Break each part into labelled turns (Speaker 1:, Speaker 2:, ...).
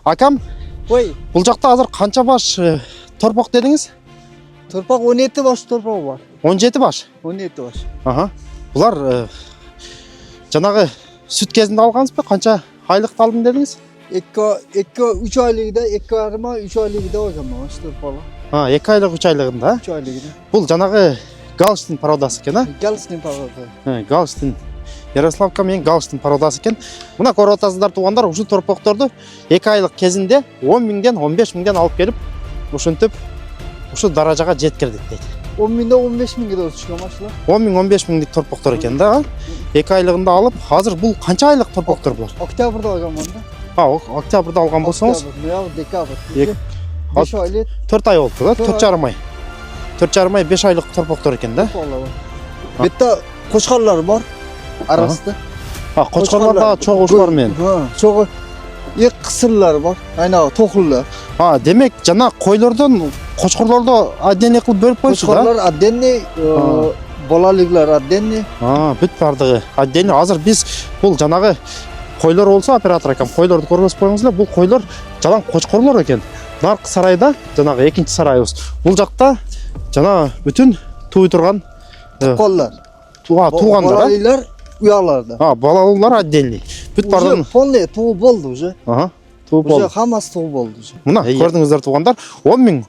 Speaker 1: Акам,
Speaker 2: Ой,
Speaker 1: бұл жақта азыр қанша баш торпақ дедіңіз?
Speaker 2: torpaq 17 baş torpaq var.
Speaker 1: 17 баш.
Speaker 2: 17 baş.
Speaker 1: Аха. Бұлар жаңағы сүт кезінде алғансыз ба? Қанша айлықты алдым дедіңіз?
Speaker 2: 3 aylıkta, 3 aylıkta hocam baş torpaq.
Speaker 1: 2 айлық, 3 айлығында.
Speaker 2: 3 aylıkta.
Speaker 1: Бұл жаңағы Галштин пародасы екен, а?
Speaker 2: Галштин пародасы.
Speaker 1: Галштин. Ярославка мен Галштин пародасы екен. Мына көріп отырсыздар туғандар, ұшы торпақтарды 2 айлық кезінде 10 мыңден 15 мыңден алып келіп, ұшынтып, ұшы даражаға жеткірдік дейді.
Speaker 2: 10 мыңда 15 мыңға да çıkıyor maşallah.
Speaker 1: 10 мың 15 мыңдық торпақтар екен да. 2 айлығында алып, қазір бұл қанша айлық торпақтар бұлар?
Speaker 2: Oktyabrda hocam onda.
Speaker 1: Октябрьда алған болсаңыз,
Speaker 2: Noyabr, dekabr.
Speaker 1: 5
Speaker 2: 5 aylık
Speaker 1: 4 ай oldu da, 4,5 ай. 4,5 ай 5 айлық торпақтар екен да.
Speaker 2: torpaqlar var. Bitta qo'chqorlar var arasida.
Speaker 1: Qo'chqorlarda cho'g'ushlar men.
Speaker 2: Çoğu qısırlar var. Aynen to'qillar.
Speaker 1: Demek жана qo'ylardan qo'chqorlarda отдельно qilib bo'lib qo'yishdi da.
Speaker 2: Qo'chqorlar отдельный, bolaliklar отдельный.
Speaker 1: Бүт бардығы. Отдельно азыр біз бұл жанағы qo'ylar болса оператор акам, qo'ylarды көріп қойыңыздар. Бұл qo'ylar жалаң qo'chqorlar екен. Нарқы сарайда, жанағы екінші сарайыбыз. Бұл жақта жана бүтін туй тұрған
Speaker 2: Qo'llar.
Speaker 1: туғандар.
Speaker 2: Bolaliklar uyoqlarda.
Speaker 1: Балалылар отдельный. Бүт бардың.
Speaker 2: Полный туып болды уже.
Speaker 1: Туып
Speaker 2: Уже
Speaker 1: болды.
Speaker 2: hammasi туып болды уже.
Speaker 1: Мына көрдіңіздер туғандар 10 мың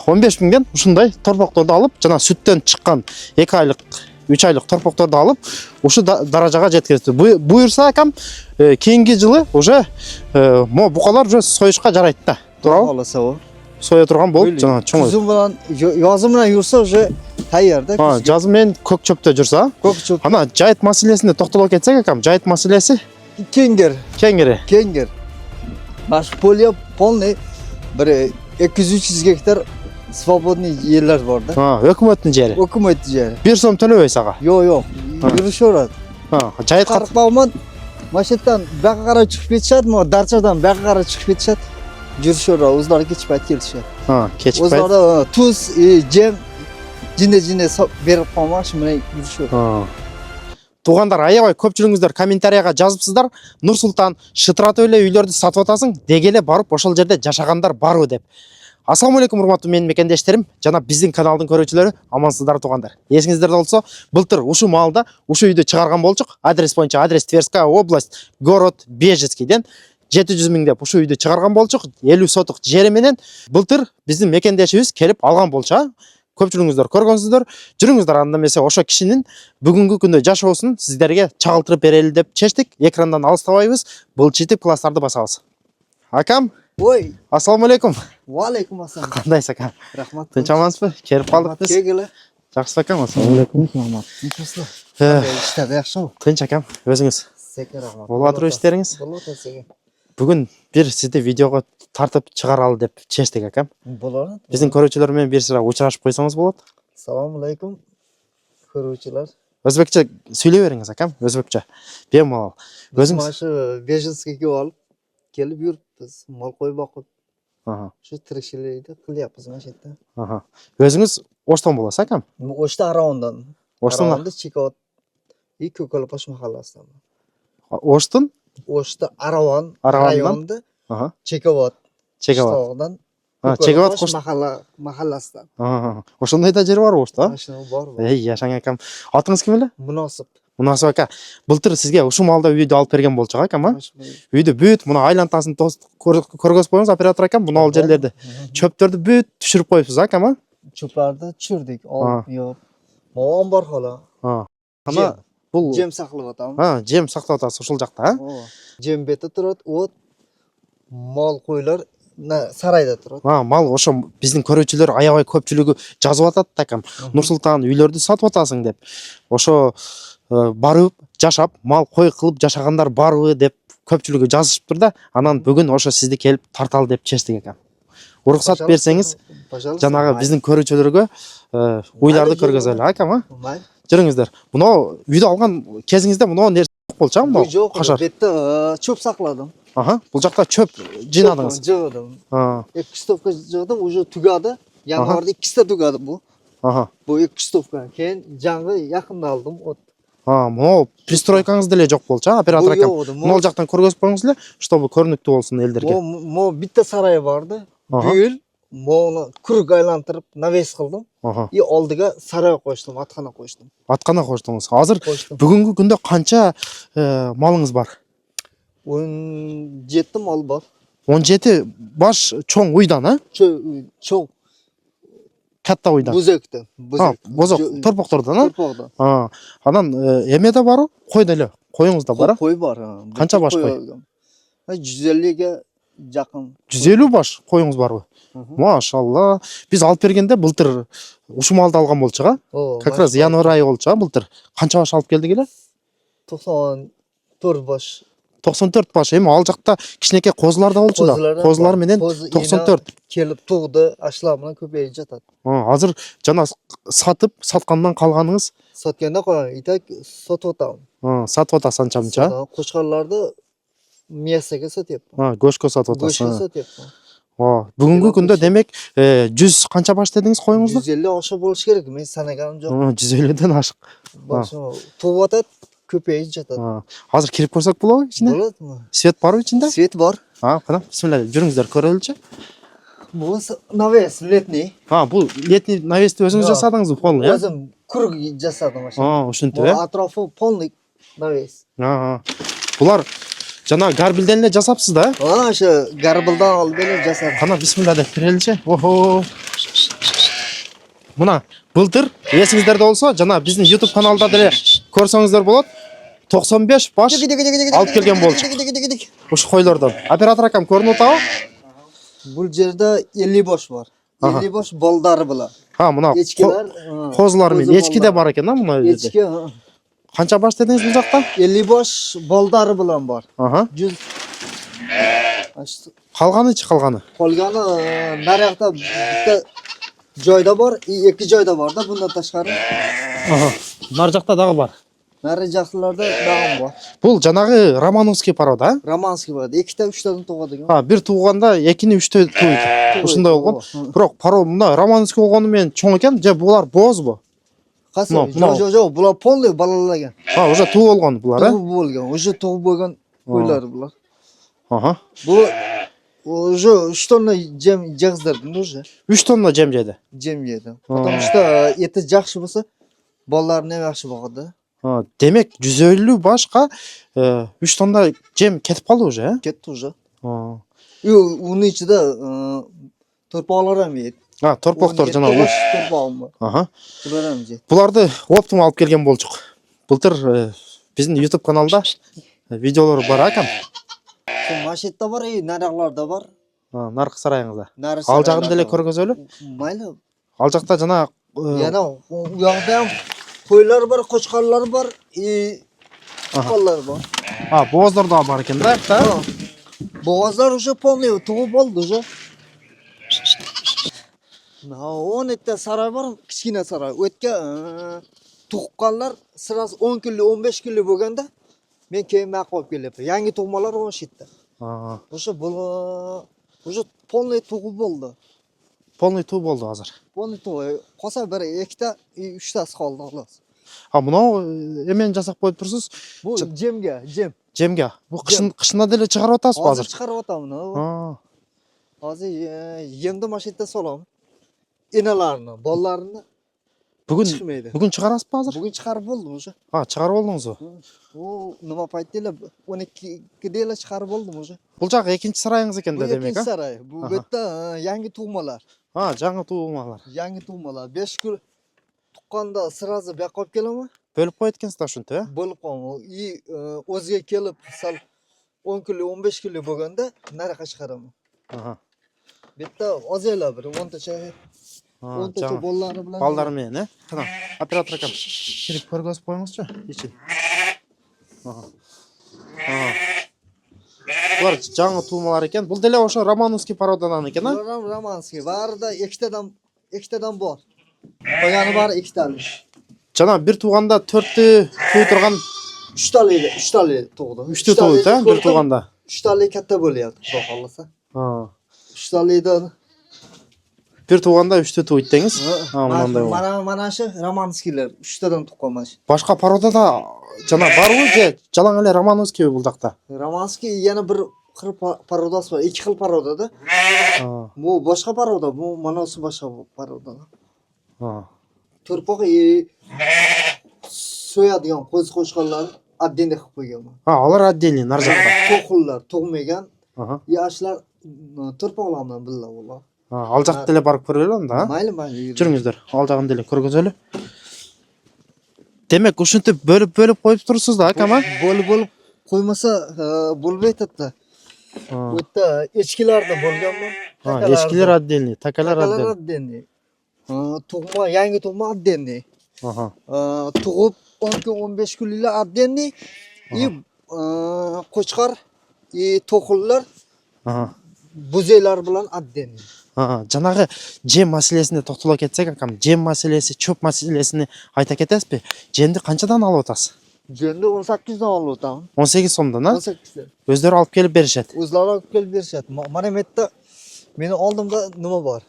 Speaker 1: 15 мыңден ушындай торпақтарды алып, жана сүттен шыққан 2 айлық 3 айлық торпақтарды алып, ушы даражаға жеткізді. Бұйырса акам, кейінгі жылы уже бұқалар уже сойышқа жарайды да. Туралы соя тұрған болып, жана чоң.
Speaker 2: Күзім білән, yazım білән жүрсе уже тәйяр да.
Speaker 1: Жазы мен көк чөпте жүрса.
Speaker 2: Көк чөп.
Speaker 1: Ана жайыт мәселесіне тоқтала кетсек акам, жайыт мәселесі кеңгір.
Speaker 2: Наш поле полный bir 200-300 гектар свободный yerler var da.
Speaker 1: Өкіметтің жері.
Speaker 2: Өкімет жері.
Speaker 1: 1 сом төлебей саға.
Speaker 2: Yok. Yürüyüş orada.
Speaker 1: Жайыт
Speaker 2: Qarqbağman maşetten baqa qara chiqib ketishadi, darchadan baqa qara chiqib ketishadi. Yürüyüş orada, o'zlari kechib kelishadi.
Speaker 1: Kechib
Speaker 2: O'zlari tuz, jem, jine berib qolmoq, mana yürüyüş orada.
Speaker 1: Туғандар, аябай көпчілігіңіздер комментарияға жазыпсыздар. Нұрсұлтан, Шытыратөйле үйлерді сатып атасың, дегеле барып ошол жерде жашағандар бару деп. Ассалаумалейкум, урматтуу менин мекендештерим, жана биздин каналдын көрүүчүлөрү, амансыздар туғандар. Эсиңиздерде болсо, былтыр ушу маалда, ушу үйдү чыгарган болчук. Адрес боюнча адрес Тверская область, город Бежецкийден 700 миң деп ушу үйдү чыгарган болчук. 50 сотук жери менен былтыр биздин мекендешибиз келип алган болчу. Көпчүлүгүңүздөр көргөнсүздөр. Жүрүңүздөр, анда эмесе ошо кишинин бүгүнкү күндө жашоосун сиздерге чагылтырып берели деп чечтик. Экрандан алыстабайбыз. Былчитип класстарды басабыз. Акам,
Speaker 2: Ой,
Speaker 1: ассаламу алейкум.
Speaker 2: ва алейкум ассалам.
Speaker 1: Кандайсыз акам?
Speaker 2: Рахмат.
Speaker 1: Тынч амансызбы? Келип калдык биз.
Speaker 2: Келгиле.
Speaker 1: Жакшы акам, ассаламу алейкум.
Speaker 2: Рахмат. Ничего.
Speaker 1: Иштер
Speaker 2: жакшыбы?
Speaker 1: Тынч акам, өзүңүз.
Speaker 2: Секе рахмат.
Speaker 1: Болуп атыр иштериңиз?
Speaker 2: Болот секе.
Speaker 1: Бүгүн бир сизди видеого тартып чыгаралы деп чечтик акам.
Speaker 2: Болот.
Speaker 1: Биздин көрүүчүлөр менен бир сыра учурашып койсоңуз болот.
Speaker 2: Assalomu alaykum ko'ruvchilar.
Speaker 1: Өзбекче сүйлөй бериңиз акам, өзбекче. Бемалал. Өзүңүз
Speaker 2: Машы Бежецкийге olib kelib yuribmiz, mol qo'y boqib. Shu tirikchilikni qilyapmiz mana shu yerda.
Speaker 1: Өзүңүз Оштон болосуз акам?
Speaker 2: O'shda Aravondan.
Speaker 1: Оштон.
Speaker 2: Chekot и Ko'kalposh mahallasidan.
Speaker 1: Оштон?
Speaker 2: O'shda Aravon
Speaker 1: rayonida.
Speaker 2: Chekot.
Speaker 1: Чековат.
Speaker 2: Ko'kalposh mahallasidan.
Speaker 1: Ошондой да жери бар Ошто?
Speaker 2: Машина бар.
Speaker 1: Жашаң акам. Атыңыз ким эле?
Speaker 2: Munosib.
Speaker 1: Мунасып ака. Былтыр сизге ушу маалда үйдү алып берген болчук акам, а? Үйдү бүт муну айлантасын көргөз коюңуз оператор акам, муну ал жерлерди. Чөптөрдү бүт түшүрүп коюпсуз акам, а?
Speaker 2: Чөплөрдү түшүрдүк. Yo'q. Моон бар хала.
Speaker 1: Ана бул
Speaker 2: Жем сактап атам.
Speaker 1: жем сактап атасыз ушул жакта, а?
Speaker 2: Жем бети турат, от мал койлар сарайда турат.
Speaker 1: Мал ошо биздин көрүүчүлөр аябай көпчүлүгү жазып атат акам. Нурсултан үйлөрдү сатып атасың деп. Ошо барып, жашап, мал кой кылып жашагандар барбы деп көпчүлүгү жазышыптыр да. Анан бүгүн ошо сизди келип тарталы деп чечтик акам. Уруксат берсеңиз, жанагы биздин көрүүчүлөргө уйларды көргөзөлү акам, а? Жүрүңүздөр. Муну үйдө алган кезиңизде муну нерсе болчу, муну кашар.
Speaker 2: Бетте чөп сакладым.
Speaker 1: Бул жакта чөп жыйнадыңыз.
Speaker 2: Жыгдым. 2 стопка жыгдым, уже тугады. Январда 2 та тугады бу.
Speaker 1: Бу
Speaker 2: Бу 2 стопка. Keyin жаңы якында алдым.
Speaker 1: Мынау пристройкаңыз деле жок болчу, оператор акам.
Speaker 2: Yok,
Speaker 1: Мынау жактан көргөзүп коюңуз эле, чтобы көрүнүктүү болсун элдерге.
Speaker 2: Mo bitta saray vardı.
Speaker 1: Aha.
Speaker 2: Bu yıl mo'nu kuruk aylantirib naves qildim. И oldiga saray qo'shdim, atxona qo'shdim.
Speaker 1: Аткана коштуңуз. Азыр
Speaker 2: Qo'shdim.
Speaker 1: бүгүнкү күндө канча малыңыз бар?
Speaker 2: 17 mal var.
Speaker 1: 17 баш чоң уйдан,
Speaker 2: Çok
Speaker 1: Катта уйдан.
Speaker 2: buzekten.
Speaker 1: Бозок торпоктордон,
Speaker 2: Torpaqdan.
Speaker 1: Анан эме да барбы? Кой деле. Коюңуз да бар?
Speaker 2: Koy var.
Speaker 1: Qancha baş qo'y?
Speaker 2: 150'ge жақын.
Speaker 1: 150 баш коюңуз барбы? Машалла. Биз алып бергенде былтыр ушул малды алган болчук, Как раз январь айы болчу, былтыр. Канча баш алып келдик эле?
Speaker 2: 94 baş.
Speaker 1: 94 баш. Эми ал жакта кичинекей козулар да болчу да. Козулар менен 94.
Speaker 2: Келип тугду, ашлар менен көбөйүп жатат.
Speaker 1: Азыр жана саткандан калганыңыз
Speaker 2: Satkanda qo'yaman, itak sotib o'taman.
Speaker 1: сатып атасың анча-мынча.
Speaker 2: Qo'chqorlarni miyasaga sotyapman.
Speaker 1: Go'shtga сатып
Speaker 2: Go'shtga
Speaker 1: атасың.
Speaker 2: sotyapman.
Speaker 1: Бүгүнкү күндө демек 100 канча баш дедиңиз коюңузду?
Speaker 2: 150 oshib bo'lishi kerak. Men sanaganim yo'q.
Speaker 1: 150ден ашык.
Speaker 2: Tug'ib o'tadi, ko'payib жатат.
Speaker 1: Азыр кирип көрсөк болобу ичине?
Speaker 2: Bo'ladimi?
Speaker 1: Свет барбы ичинде?
Speaker 2: Свет бар.
Speaker 1: Кана, бисмилла, жүрүңүздөр көрөлүчү.
Speaker 2: Bu навес летний.
Speaker 1: Бул летний навести өзүңүз жасадыңызбы, полный,
Speaker 2: O'zim kuruq jasadim o'sha.
Speaker 1: Ушинтип,
Speaker 2: Bu atrofi polный навес.
Speaker 1: Булар жана гарбилден эле жасапсыз да?
Speaker 2: O'sha garbildan olib эле jasadim.
Speaker 1: Кана, бисмилла деп киреличи. Охо. Мына былтыр эсиңиздерде болсо, жана биздин YouTube каналда деле көрсөңүздөр болот. 95 баш алып келген болчу. Ушу койлордон. Оператор акам көрүнүп атабы?
Speaker 2: Бул жерде 50 boş var. 50 boş балдары була.
Speaker 1: Мына козулар менен эчки да бар экен да мына жерде.
Speaker 2: Эчки.
Speaker 1: Канча баш дедиңиз бул жакта?
Speaker 2: 50 boş балдары булан бар. 100.
Speaker 1: Калганы.
Speaker 2: Qolgani naryoqda bitta joyda bor, ikki joyda bor da bundan tashqari.
Speaker 1: Нар жакта дагы бар.
Speaker 2: Nari jaqlarda dag'im bor.
Speaker 1: Бул жанагы Романовский порода,
Speaker 2: Romanskiy bor. Ikkita, uchtadan tug'adi ekan.
Speaker 1: бир тууганда экини үчтө тууйт. Ушундай болгон. Бирок паро мына Романовский болгону менен чоң экен, же булар боозбу?
Speaker 2: Qasi? Yo'q, bular polniy balalar ekan.
Speaker 1: Уже туу болгон булар,
Speaker 2: Tug'ib bo'lgan, уже tug'ib bo'lgan qo'ylar bular. Bu уже 3 tonna jem jag'izdirdim уже.
Speaker 1: 3 tonna жем жеди.
Speaker 2: Jem yedi. Потому что eti yaxshi bo'lsa, bolalarni ham yaxshi boqadi.
Speaker 1: Демек 150 башка 3 тонна жем кетип калды уже,
Speaker 2: Ketdi уже. Uni ichida torpoqlar ham yeydi.
Speaker 1: торпоктор жана
Speaker 2: torpog'im bor. Bular ham yeydi.
Speaker 1: Буларды оптум алып келген болчук. Былтыр биздин YouTube каналда видеолор бар акам.
Speaker 2: Машетта бар, нарyoqlarda бар.
Speaker 1: Наркы сарайыңызда. Ал жагын деле көргөзөлү.
Speaker 2: Mayli.
Speaker 1: Ал жакта жана
Speaker 2: Yana u yoqda ham qo'ylar bor, qo'chqorlar bor, qo'llar bor.
Speaker 1: Bo'g'ozlar da бар экен да.
Speaker 2: Bo'g'ozlar уже полный tug'ib oldi уже. 10 ta saroy bor, kichkina saroy. O'tga tug'qqanlar sirasi 10 kunlik, 15 kunlik bo'lganda men keyin maqib olib kelyapman. Yangi tug'malar o'shitdi. O'sha уже полный tug'ib bo'ldi.
Speaker 1: Полный туу болду азыр.
Speaker 2: Полный tug'ib. Qolsa bir ikkita, uchtasi qoldi xolos.
Speaker 1: Мынау эмени жасап коюп турсуз?
Speaker 2: Bu jem.
Speaker 1: Жемге. Бул кышында деле чыгарып атасызбы азыр?
Speaker 2: Hozir chiqarib o'taman. Hozir yemni mashitda solam. Enalarni, bolalarini chiqmaydi.
Speaker 1: Бүгүн чыгарасызбы азыр?
Speaker 2: Bugun chiqarib bo'ldim уже.
Speaker 1: Чыгарып болдуңузбу?
Speaker 2: U nima paytda 12 chiqarib bo'ldim уже.
Speaker 1: Бул жак экинчи сарайыңыз экен да демек,
Speaker 2: Ikkinchi saroy. Bu yerda yangi tug'malar.
Speaker 1: Жаңы туулмалар.
Speaker 2: Yangi tug'malar. 5 kun tuqqanda sirazi bu yoqqa olib kelaman.
Speaker 1: Bölüp koyut ekensizlar ушинтип,
Speaker 2: Bo'lib qolgan. O'ziga kelib, sal 10 kunlik, 15 kunlik bo'lganda nariyoqqa chiqaraman. Bu yerda ozaylar bir 10 tacha 10 tacha bolalari bilan.
Speaker 1: Балдары менен, Кана, оператор акам кирип көргөзүп коюңузчу, ичин. Булар жаңы туулмалар экен. Бул деле ошо Романовский породадан экен,
Speaker 2: Романовский. Барда ikkitadan bor. Qolgani bari ikkitalik.
Speaker 1: Жана бир тууганда 4тү туу турган
Speaker 2: 3 tali tug'di.
Speaker 1: 3тү тууйт, бир тууганда.
Speaker 2: 3 tali katta bo'lyapti, xudo xolasa. 3 talidan
Speaker 1: Bir туғанда 3 туйды деңіз. Мынандай ол.
Speaker 2: Манашы романскийлер 3тадан туqqan маш.
Speaker 1: Башқа породада жана барбы же жалаң эле романовский бул жакта?
Speaker 2: Романский yana bir xil parodasi var. 2 xil parodada. Bu boshqa paroda, bu manasi boshqa paroda. Turpoq so'yadigan qo'ziqo'shqonlar отдельно qilib qo'yganman.
Speaker 1: Алар отдельный нар жакта.
Speaker 2: To'qillar tug'magan. Yoshlar turpoqlar bilan birga ular.
Speaker 1: Ал жакты деле барып көрөлү анда.
Speaker 2: Mayli.
Speaker 1: Жүрүңүздөр. Ал жагын деле көргөзөлү. Демек, ушинтип бөлүп коюп турсуз да, акама?
Speaker 2: Bo'lib qo'ymasa bo'lmaydi da. Bu yerda echkilarda bo'lganmi?
Speaker 1: Echkilar отдельный, takalar отдельный.
Speaker 2: отдельный. Tug'ma, yangi tug'ma отдельный. Tug'ib 10 kun 15 kunliklar отдельный. И qo'chqar, to'qillar buzeylar bilan отдельный.
Speaker 1: Жанагы жем маселесине токтоло кетсек, акам, жем маселеси, чөп маселесини айта кетесизби? Жемди канчадан алып атасыз?
Speaker 2: Жемди 18 алып атам.
Speaker 1: 18 сомдон,
Speaker 2: 18.
Speaker 1: Өздөрү алып келип беришет.
Speaker 2: O'zlari olib kelib berishadi. Mana bu yerda meni oldimda nima bor?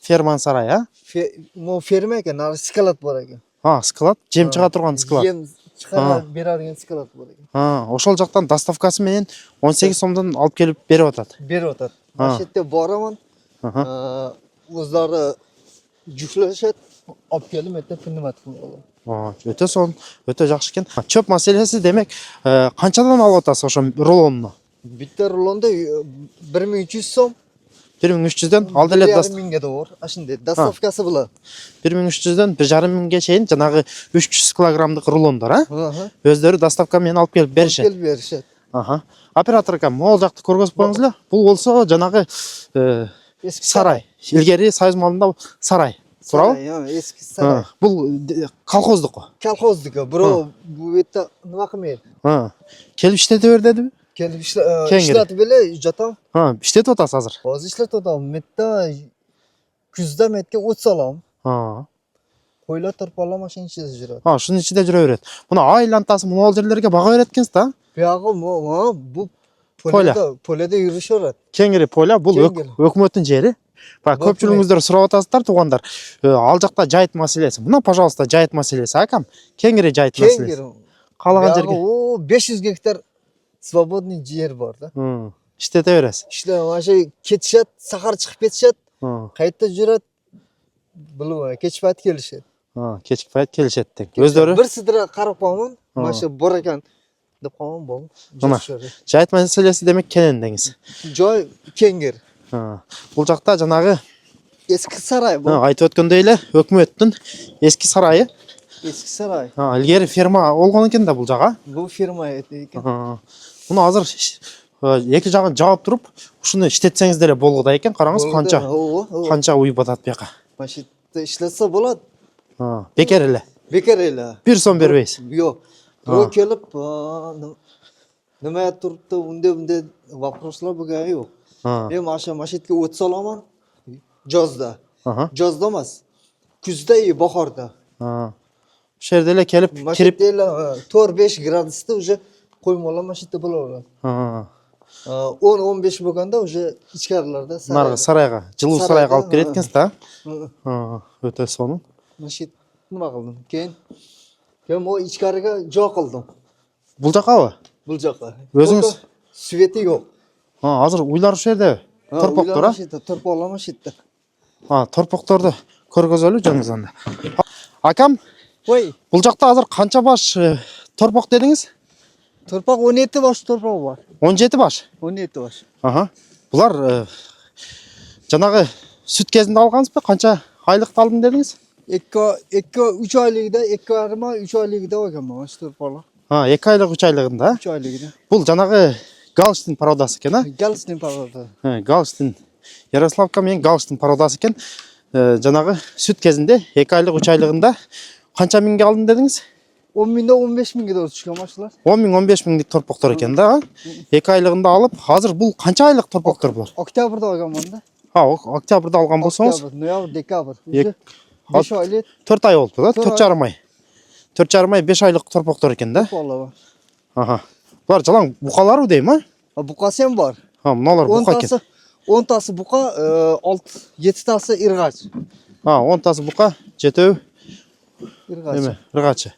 Speaker 1: Ферман сарай,
Speaker 2: Bu ferma ekan, nari skalad bor ekan.
Speaker 1: Склад, жем чыга турган склад.
Speaker 2: Jем chiqarib beradigan skalad bor ekan.
Speaker 1: Ошол жактан доставкасы менен 18 сомдон алып келип берип атат.
Speaker 2: Berib atadi. Mana shu yerda boraman. O'zlari juflashadi, olib kelib yerda xizmat qiladi.
Speaker 1: Өтө сон, өтө жакшы экен. Чөп маселеси демек, канчадан алып атасыз ошо рулонуну?
Speaker 2: Bitta rulonda 1300 so'm.
Speaker 1: 1300дөн ал деле
Speaker 2: 1000 доллар. Ashunday dostavkasi bilan.
Speaker 1: 1300дөн 1500 чейин жанагы 300 килограммдык рулондор, Өздөрү доставка менен алып келип беришет.
Speaker 2: Келип беришет.
Speaker 1: Оператор акам, могул жакты көргөзүп коюңуз эле. Бул болсо жанагы сарай. Илгери Союз малында сарай. Туурабы?
Speaker 2: Eski saray.
Speaker 1: Бул колхоздук.
Speaker 2: Колхоздук. Бирөө бу yerda nima qilmaydi?
Speaker 1: Келип иштете бер дедиби?
Speaker 2: Kelib ishlatib bele jatam.
Speaker 1: Иштетип атасыз азыр.
Speaker 2: Hozir ishlatib otam. Metda kuzda metga o't solam. Qo'ylar turpoqlar mashina ichida yuradi.
Speaker 1: Shunun ichida жүрө берет. Муну айлантасы могул жерлерге бага берет экенсиз да?
Speaker 2: Buyog'i bu polada yurishaveradi.
Speaker 1: Kengiri pola, бул өкмөттүн жери. Көпчүлүгүңүздөр сурап атасыздар, туугандар. Ал жакта жайыт маселеси. Мына, пожалуйста, жайыт маселеси, акам. Кеңири жайыт маселеси. Каалаган жерге
Speaker 2: 500 гектар свободный жер бар да.
Speaker 1: Иштете бересиз.
Speaker 2: Mana ketishadi, sahar chiqib ketishadi. Qayerda жүрөт? Bilmayman, kech payt kelishadi.
Speaker 1: Kechki payt kelishadi deng. Өздөрү
Speaker 2: bir sidra qarab qolman, mana shu bor ekan deb qolman, bo'ldi.
Speaker 1: Жайыт маселеси демек кенен деңиз.
Speaker 2: Joy kengir.
Speaker 1: Бул жакта жанагы
Speaker 2: eski saray bu.
Speaker 1: Айтып өткөндөй эле өкмөттүн эски сарайы.
Speaker 2: Eski saray.
Speaker 1: Илгери ферма болгон экен да бул жага.
Speaker 2: Bu firma ekan.
Speaker 1: Муну азыр эки жагын жаап туруп, ушуну иштетсеңиз деле болгодай экен. Караңыз канча уюп атат бияка.
Speaker 2: Mana shu ishlatsa bo'ladi.
Speaker 1: Bekar эле.
Speaker 2: Bekar эле.
Speaker 1: 1 сом бербейсиз.
Speaker 2: Yo'q. Birov kelib nima turibdi, unday vопросlar bo'lgan yo'q. Men mana shu yerga o't solaman. Jozda. Jozda emas. Kuzda, bahorda.
Speaker 1: O'sha yerda эле kelib kirib
Speaker 2: 4-5 gradusda уже qo'ymoqlar mana shu yerda bo'laveradi. 10-15 bo'lganda уже ichkarilarda
Speaker 1: narg'i sarayga, жылуу sarayga olib kirет ekенsiz да? O'ta sonun.
Speaker 2: Mana shu nima qildim? Keyin o ichkariga joy qildim.
Speaker 1: Bul jaqabı?
Speaker 2: Bul jaqa.
Speaker 1: O'zingiz
Speaker 2: sveti yo'q.
Speaker 1: Hozir uylar o'sha yerda. Torpoqlar,
Speaker 2: torpoqlar mana shu yerda.
Speaker 1: Torpoqlarni ko'rgazoli joningizda. Akam,
Speaker 2: voy,
Speaker 1: bul jaqda hozir qancha bosh torpoq dedingiz?
Speaker 2: Torpoq 17 bosh torpoq bor.
Speaker 1: 17 bosh.
Speaker 2: 17 bosh.
Speaker 1: Bular janagı süt кезинде алгансызбы? Qancha айлыкты алдым dedingiz?
Speaker 2: 3 oyligida, 2,5 3 oyligida olgan mana shu torpoqlar.
Speaker 1: 2 oylik 3 oyligida.
Speaker 2: 3 oyligida.
Speaker 1: Bul janagı Галштин пародасы экен,
Speaker 2: Галштин пародасы.
Speaker 1: Галштин. Ярославка менен Галштин пародасы экен. Жанагы сүт кезинде 2 айлык 3 айлыгында канча миңге алдым дедиңиз?
Speaker 2: 10 миңден 15 миңге doğru түшкөн машалар.
Speaker 1: 10 миң 15 миңдик торпоктор экен да. 2 айлыгында алып, азыр бул канча айлык торпоктор булар?
Speaker 2: Октябрда алганмын да.
Speaker 1: Октябрда алган болсоңуз,
Speaker 2: ноябрь, декабрь. 5 айлык.
Speaker 1: 4 ай болду да, 4,5 ай. 4,5 ай 5 айлык торпоктор экен да.
Speaker 2: Торпоклар.
Speaker 1: Булар жалаң букаларбы дейм,
Speaker 2: Букасы ham bor.
Speaker 1: Мыналар бука экен.
Speaker 2: 10tasi buqa, 7tasi irg'ach.
Speaker 1: Ha, 10tasi buqa, 7
Speaker 2: Irg'ach.
Speaker 1: nima? Irg'achi.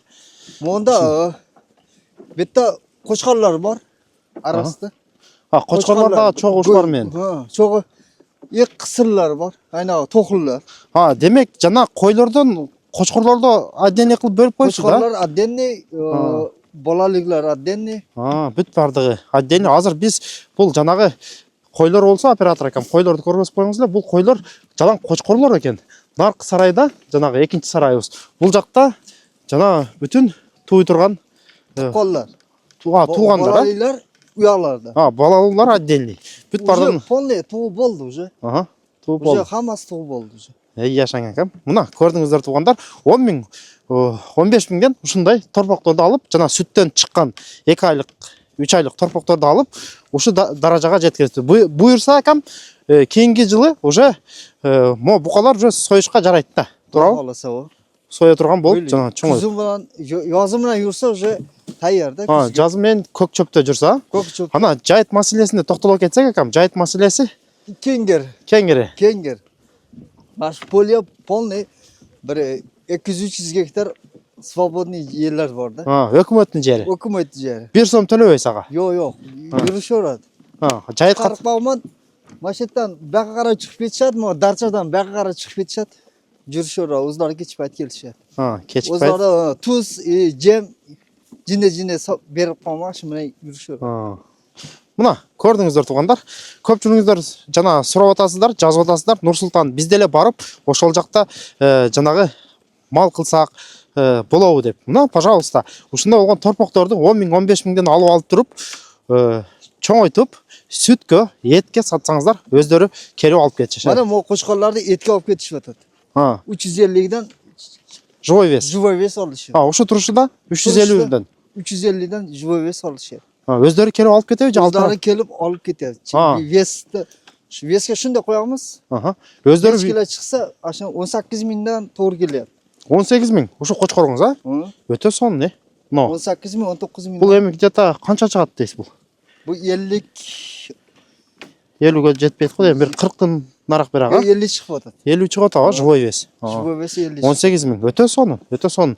Speaker 2: Bunda bitta qo'chqorlar bor arasida.
Speaker 1: Ha, qo'chqorlarda cho'g'ish bor men.
Speaker 2: Ha, cho'g'i qisirlar bor. Ayna to'qillar.
Speaker 1: Ha, demek jana qo'ylardan qo'chqorlarda отдельно qilib bo'lib qo'yishdi da.
Speaker 2: Qo'chqorlar отдельный, bolaliklar отдельный.
Speaker 1: Ha, бүт бардыгы. Отдельно азыр biz бұл жанагы qo'ylar болса оператор акам, qo'ylarni көрсөтүп коюңуздар. Бұл qo'ylar жалаң qo'chqorlar екен. Наркы сарайда, жанагы экинчи сарайыбыз. Бұл жақта жана бүтүн туй турган
Speaker 2: Qo'llar.
Speaker 1: туғандар.
Speaker 2: Bolaliklar uyoqlarda.
Speaker 1: Ha, балалылар отдельный. Бүт бардыгы.
Speaker 2: Полный туып болды уже.
Speaker 1: Ага, туып
Speaker 2: Уже
Speaker 1: болды.
Speaker 2: hammasi туып болды уже.
Speaker 1: Яшаң акам. Мына көрдүңүздөр туғандар, 10 миң, 15 миңден ушундай торпокторду алып, жана сүттөн чыккан 2 айлык, 3 айлык торпокторду алып, ушу даражага жеткирди. Буюрса акам, кийинки жылы уже мо букалар уже союшка жарайт да. Туурабы?
Speaker 2: Xohlasa o.
Speaker 1: Соя турган болуп, жана чоң.
Speaker 2: Kuzum bilan, yozim bilan yursa уже tayyor da.
Speaker 1: Ha, жазы менен көк чөптө жүрсө.
Speaker 2: Көк чөп.
Speaker 1: Ана жайыт маселесине токтолуп кетсек акам, жайыт маселеси
Speaker 2: Kenger.
Speaker 1: кеңири.
Speaker 2: Baş polya полный bir 200-300 gektar свободный yerler var da.
Speaker 1: Ha, өкмөттүн жери.
Speaker 2: Hukumet yeri.
Speaker 1: 1 сом төлөбөй сага.
Speaker 2: Yok. Yürüşüyorlar.
Speaker 1: Ha, жайыт
Speaker 2: Qarıp bağman maşetten baqa qara çıkıp ketişat mı? Darçadan baqa qara çıkıp ketişat. Yürüşüyorlar. Uzları geçip ayt kelişat.
Speaker 1: Ha, keçip
Speaker 2: Uzları tuz, jem, cinde berip qalmak için mine yürüşüyorlar.
Speaker 1: Мына көрдүңүздөр туугандар, көпчүлүгүңүздөр жана сурап атасыздар, жазып атасыздар. Нурсултан биз деле барып, ошол жакта жанагы мал кылсак болобу деп. Мына, пожалуйста, ушундай болгон торпокторду 10 миң, 15 миңден алып туруп, чоңойтуп, сүткө, этке сатсаңыздар, өздөрү келип алып кетишет.
Speaker 2: Mana mo qo'shqonlarni etga olib ketishib atadi.
Speaker 1: Ha,
Speaker 2: 350 dan
Speaker 1: живой вес.
Speaker 2: живой вес olishadi.
Speaker 1: Ha, ошо турушуда 350ден.
Speaker 2: 350 dan живой вес olishadi.
Speaker 1: Ha, өздөрү келип алып кетеби же
Speaker 2: O'zlari kelib olib ketadi. Vesni shu vesga shunday qo'yamiz.
Speaker 1: Aha. Өздөрү
Speaker 2: 5 kilo chiqsa, o'sha 18 mingdan to'g'ri kelyapti.
Speaker 1: 18 миң. Ошо кочкоруңуз, а? Өтө сон не? Но.
Speaker 2: 18 ming, 19 ming.
Speaker 1: Бул эми где-то канча чыгат дейсиз бул?
Speaker 2: Bu 50
Speaker 1: 50гө жетпейт го, эми бир 40тан нарак берага.
Speaker 2: 50 chiqib atadi.
Speaker 1: 50 чыгып атабы, живой вес.
Speaker 2: Живой вес 50.
Speaker 1: 18 миң. Өтө сон, өтө сон.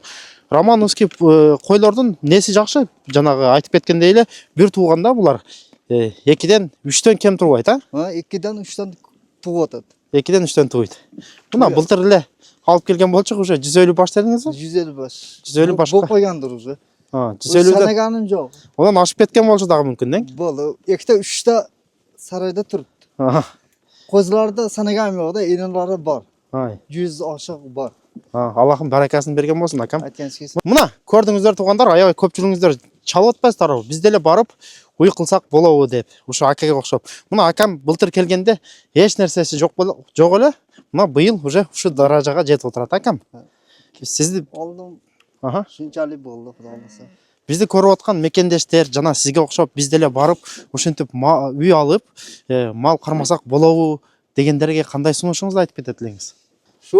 Speaker 1: Романовский койлордун неси жакшы? Жанагы айтып кеткендей эле, бир тууганда булар 2ден 3төн кем турбайт, а?
Speaker 2: 2dan 3dan туып атады.
Speaker 1: 2ден 3төн тууйт. Мына былтыр эле алып келген болчук, уже 150 баш дедиңиз бе?
Speaker 2: 150 baş.
Speaker 1: 150 башка.
Speaker 2: Болып қойғандыр уже.
Speaker 1: 150ден.
Speaker 2: Санаганым жоқ.
Speaker 1: Одан ашып кеткен болчу дагы мүмкүн, да?
Speaker 2: Болды. 2-те 3-те сарайда тұрыпты. Қозыларда санаганым жоқ да, енелері бар. 100 ашық бар.
Speaker 1: Аллахым баракасын берген болсын, акам.
Speaker 2: Айтқаныңыз.
Speaker 1: Мына көрдүңүздөр туугандар, аябай көпчүлүгүңүздөр чалып атпайсыздар, биз деле барып уй кылсак болобу деп, ушу акага окшоп. Мына акам былтыр келгенде эч нерсеси жок эле. Мына быйыл уже ушу даражага жетип отурат акам. Сизди
Speaker 2: Алдым.
Speaker 1: Аха.
Speaker 2: Шунчалык болду, Кудай кааласа.
Speaker 1: Бизди көрүп аткан мекендештер жана сизге окшоп биз деле барып ушинтип үй алып, мал кармасак болобу дегендерге кандай сунушуңузду айтып кетет элеңиз?
Speaker 2: Şu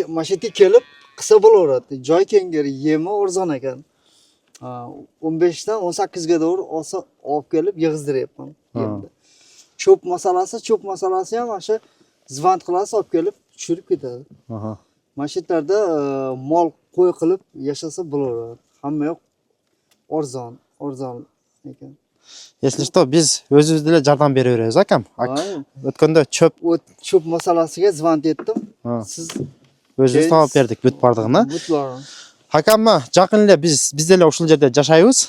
Speaker 2: maşeti kelip kısa bulaveradi. Joy kengeri yemi arzon ekan. 15dan 18ga doğru olsa olib kelib yig'izdiryapman yemni. Cho'p masalasi ham o'sha zvant qilasiz olib kelib tushirib ketadi. Mashetlarda mol qo'y qilib yashasa bo'laveradi. Hamma yoq arzon ekan.
Speaker 1: Если что, биз өзүбүз деле жардам бере беребиз, акам. Өткөндө
Speaker 2: чөп маселасыга звонок еттим. Сиз
Speaker 1: өзүбүз таап бердик бүт бардыгына. Акам, жакын эле биз деле ушул жерде жашайбыз.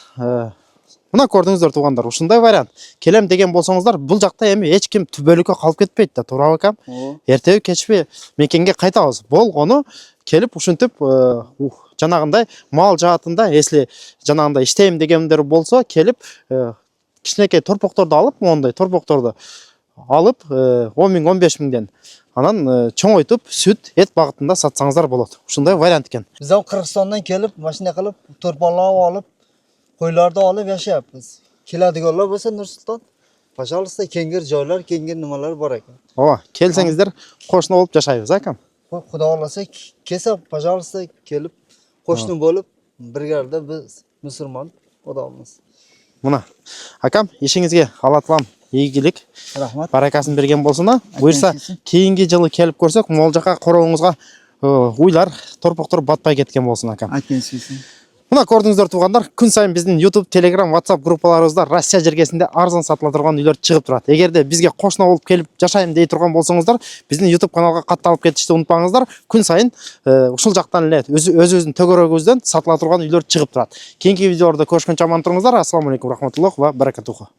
Speaker 1: Мына көрдүңүздөр туугандар, ушундай вариант. Келем деген болсоңуздар, бул жакта эми эч ким түбөлүккө калып кетпейт да, туурабы акам? Эртеби кечпи мекенге кайтабыз. Болгону келип ушинтип жанагындай мал жаатында, если жанагындай иштейм дегендер болсо, келип кичинекей торпокторду алып, мондай торпокторду алып 10 миң, 15 миңден анан чоңойтуп, сүт, эт багытында сатсаңыздар болот. Ушундай вариант экен.
Speaker 2: Биз Кыргызстандан келип, машина кылып, торпорлап алып, qo'ylarni olib yashayapmiz. Keladiganlar bo'lsa Nursulton, пожалуйста, kengir joylar, kengir nimalar bor ekan.
Speaker 1: Ооба, келсеңиздер, кошуна болуп жашайбыз, акам.
Speaker 2: Xudo xolasa, kelsa, пожалуйста, kelib qo'shni bo'lib, birgalikda biz musulmon odammiz.
Speaker 1: Мына, акам, ишиңизге Алла таалам Игілік.
Speaker 2: Рахмат.
Speaker 1: Баракасын берген болсын. Бұйырса, кейінгі жылы келіп көрсек, мол жаққа қорауыңызға ойлар, торпақтар батпай кеткен болсын, акам.
Speaker 2: Айтқансыз.
Speaker 1: Мына көрдіңіздер туғандар, күн сайын біздің YouTube, Telegram, WhatsApp группаларымызда Россия жергесінде арзан сатыла тұрған үйлер шығып тұрады. Егер де бізге қосына болып келіп жашайым дей тұрған болсаңыздар, біздің YouTube каналға қатталып кетішті ұмытпаңыздар. Күн сайын ушул жақтан эле өз-өзүн төгөрөгүздөн сатыла тұрған үйлер шығып тұрады. Кейинки видеоларда көрүшкөнчө аман тұрыңыздар. Ассаламу алейкум рахматуллах ва баракатуху.